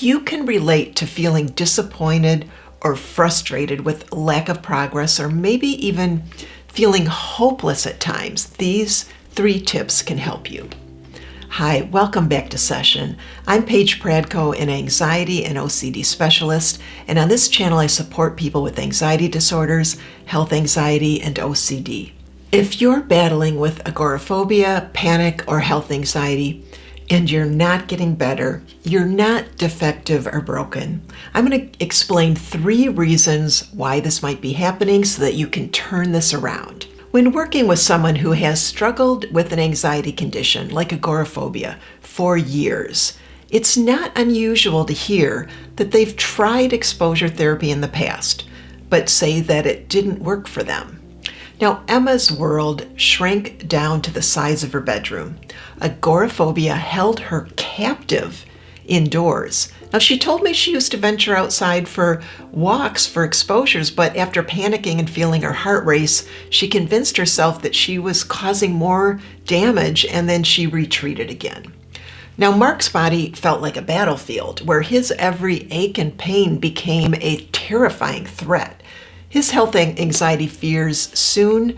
If you can relate to feeling disappointed or frustrated with lack of progress, or maybe even feeling hopeless at times, these 3 tips can help you. Hi, welcome back to session. I'm Paige Pradko, an anxiety and OCD specialist, and on this channel I support people with anxiety disorders, health anxiety, and OCD. If you're battling with agoraphobia, panic, or health anxiety, and you're not getting better, you're not defective or broken, I'm going to explain 3 reasons why this might be happening so that you can turn this around. When working with someone who has struggled with an anxiety condition like agoraphobia for years, it's not unusual to hear that they've tried exposure therapy in the past, but say that it didn't work for them. Now, Emma's world shrank down to the size of her bedroom. Agoraphobia held her captive indoors. Now, she told me she used to venture outside for walks for exposures, but after panicking and feeling her heart race, she convinced herself that she was causing more damage, and then she retreated again. Now, Mark's body felt like a battlefield where his every ache and pain became a terrifying threat. His health anxiety fears soon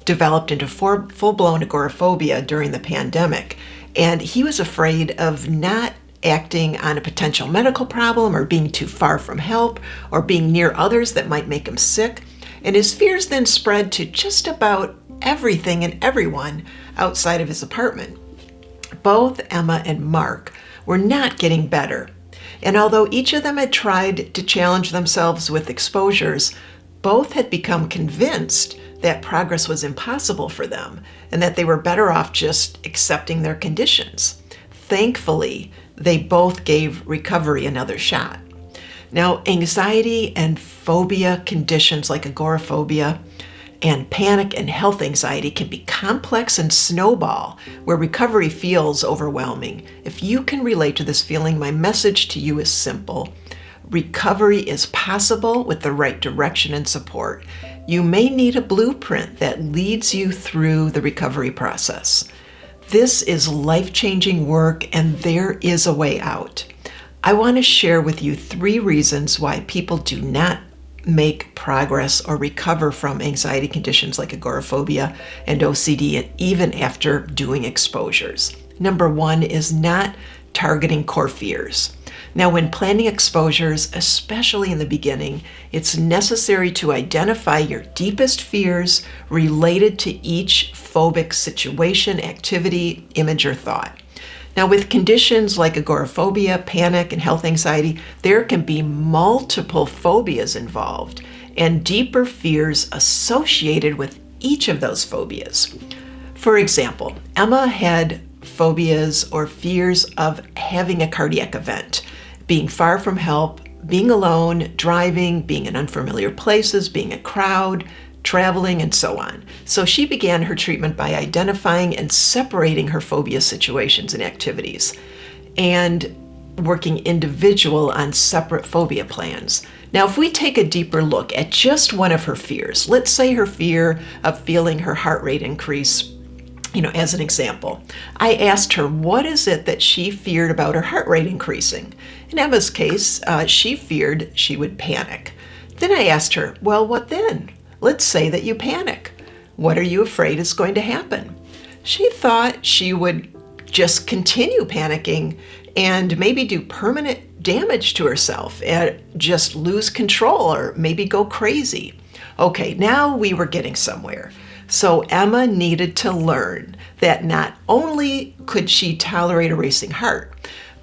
developed into full-blown agoraphobia during the pandemic, and he was afraid of not acting on a potential medical problem or being too far from help or being near others that might make him sick. And his fears then spread to just about everything and everyone outside of his apartment. Both Emma and Mark were not getting better. And although each of them had tried to challenge themselves with exposures, both had become convinced that progress was impossible for them and that they were better off just accepting their conditions. Thankfully, they both gave recovery another shot. Now, anxiety and phobia conditions like agoraphobia and panic and health anxiety can be complex and snowball, where recovery feels overwhelming. If you can relate to this feeling, my message to you is simple. Recovery is possible with the right direction and support. You may need a blueprint that leads you through the recovery process. This is life-changing work, and there is a way out. I want to share with you 3 reasons why people do not make progress or recover from anxiety conditions like agoraphobia and OCD, and even after doing exposures. Number 1 is not targeting core fears. Now, when planning exposures, especially in the beginning, it's necessary to identify your deepest fears related to each phobic situation, activity, image, or thought. Now, with conditions like agoraphobia, panic, and health anxiety, there can be multiple phobias involved and deeper fears associated with each of those phobias. For example, Emma had phobias or fears of having a cardiac event, being far from help, being alone, driving, being in unfamiliar places, being a crowd, traveling, and so on. So she began her treatment by identifying and separating her phobia situations and activities and working individual on separate phobia plans. Now, if we take a deeper look at just one of her fears, let's say her fear of feeling her heart rate increase, as an example, I asked her, what is it that she feared about her heart rate increasing? In Emma's case, she feared she would panic. Then I asked her, well, what then? Let's say that you panic. What are you afraid is going to happen? She thought she would just continue panicking and maybe do permanent damage to herself and just lose control or maybe go crazy. Okay, now we were getting somewhere. So Emma needed to learn that not only could she tolerate a racing heart,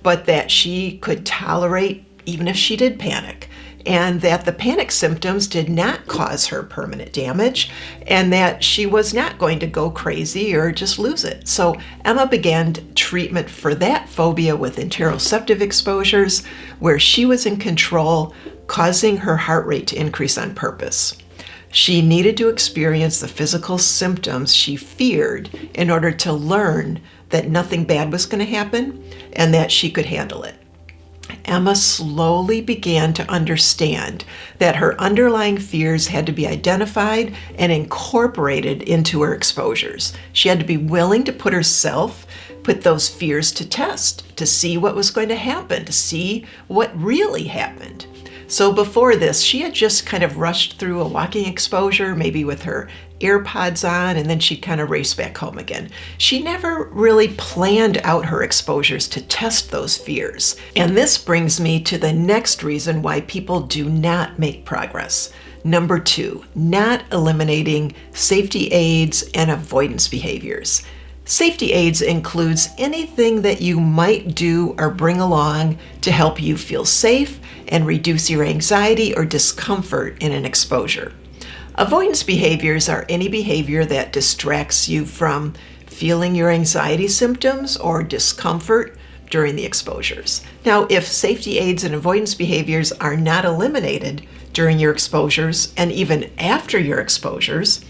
but that she could tolerate even if she did panic, and that the panic symptoms did not cause her permanent damage, and that she was not going to go crazy or just lose it. So Emma began treatment for that phobia with interoceptive exposures, where she was in control, causing her heart rate to increase on purpose. She needed to experience the physical symptoms she feared in order to learn that nothing bad was going to happen and that she could handle it. Emma slowly began to understand that her underlying fears had to be identified and incorporated into her exposures. She had to be willing to put herself put those fears to test, to see what was going to happen, to see what really happened. So before this, she had just kind of rushed through a walking exposure, maybe with her AirPods on, and then she'd kind of race back home again. She never really planned out her exposures to test those fears. And this brings me to the next reason why people do not make progress. Number 2, not eliminating safety aids and avoidance behaviors. Safety aids includes anything that you might do or bring along to help you feel safe and reduce your anxiety or discomfort in an exposure. Avoidance behaviors are any behavior that distracts you from feeling your anxiety symptoms or discomfort during the exposures. Now, if safety aids and avoidance behaviors are not eliminated during your exposures and even after your exposures,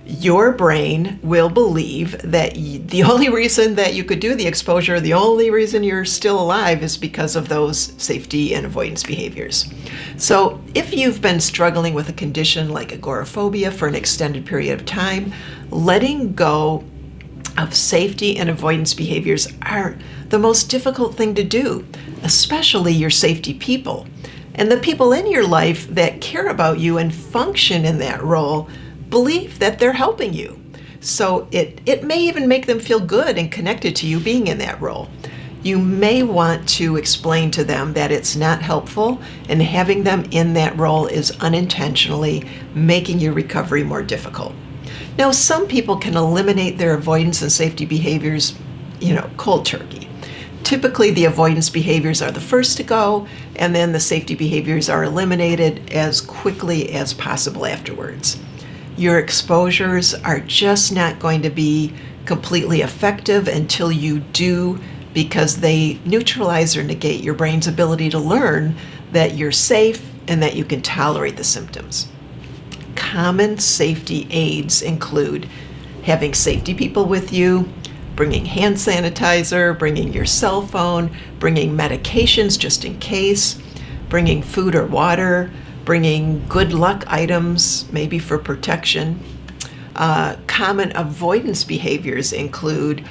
your brain will believe that the only reason that you could do the exposure, the only reason you're still alive is because of those safety and avoidance behaviors. So if you've been struggling with a condition like agoraphobia for an extended period of time, letting go of safety and avoidance behaviors are the most difficult thing to do, especially your safety people. And the people in your life that care about you and function in that role believe that they're helping you. So it may even make them feel good and connected to you being in that role. You may want to explain to them that it's not helpful, and having them in that role is unintentionally making your recovery more difficult. Now, some people can eliminate their avoidance and safety behaviors, cold turkey. Typically, the avoidance behaviors are the first to go, and then the safety behaviors are eliminated as quickly as possible afterwards. Your exposures are just not going to be completely effective until you do, because they neutralize or negate your brain's ability to learn that you're safe and that you can tolerate the symptoms. Common safety aids include having safety people with you, bringing hand sanitizer, bringing your cell phone, bringing medications just in case, bringing food or water, bringing good luck items, maybe for protection. Common avoidance behaviors include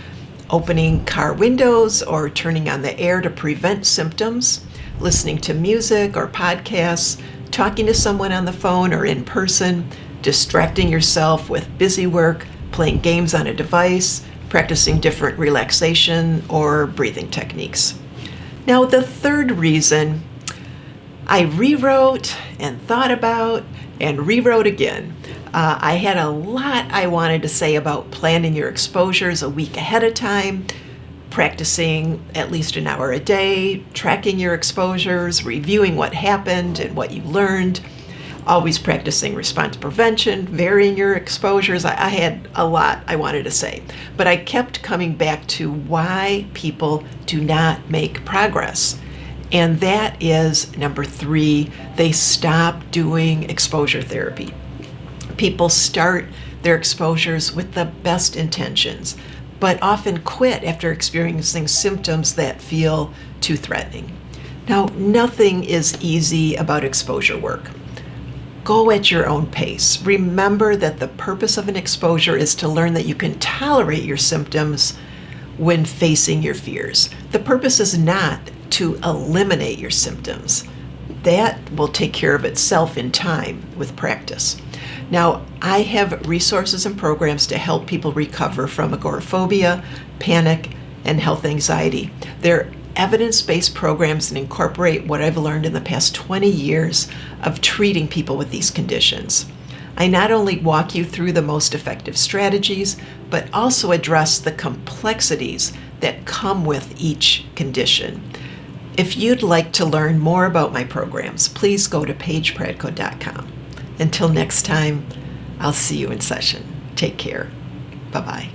opening car windows or turning on the air to prevent symptoms, listening to music or podcasts, talking to someone on the phone or in person, distracting yourself with busy work, playing games on a device, practicing different relaxation or breathing techniques. Now, the third reason I rewrote and thought about and rewrote again. I had a lot I wanted to say about planning your exposures a week ahead of time, practicing at least an hour a day, tracking your exposures, reviewing what happened and what you learned, always practicing response prevention, varying your exposures. I had a lot I wanted to say, but I kept coming back to why people do not make progress. And that is number 3, they stop doing exposure therapy. People start their exposures with the best intentions, but often quit after experiencing symptoms that feel too threatening. Now, nothing is easy about exposure work. Go at your own pace. Remember that the purpose of an exposure is to learn that you can tolerate your symptoms when facing your fears. The purpose is not to eliminate your symptoms. That will take care of itself in time with practice. Now, I have resources and programs to help people recover from agoraphobia, panic, and health anxiety. They're evidence-based programs that incorporate what I've learned in the past 20 years of treating people with these conditions. I not only walk you through the most effective strategies, but also address the complexities that come with each condition. If you'd like to learn more about my programs, please go to paigepradko.com. Until next time, I'll see you in session. Take care. Bye-bye.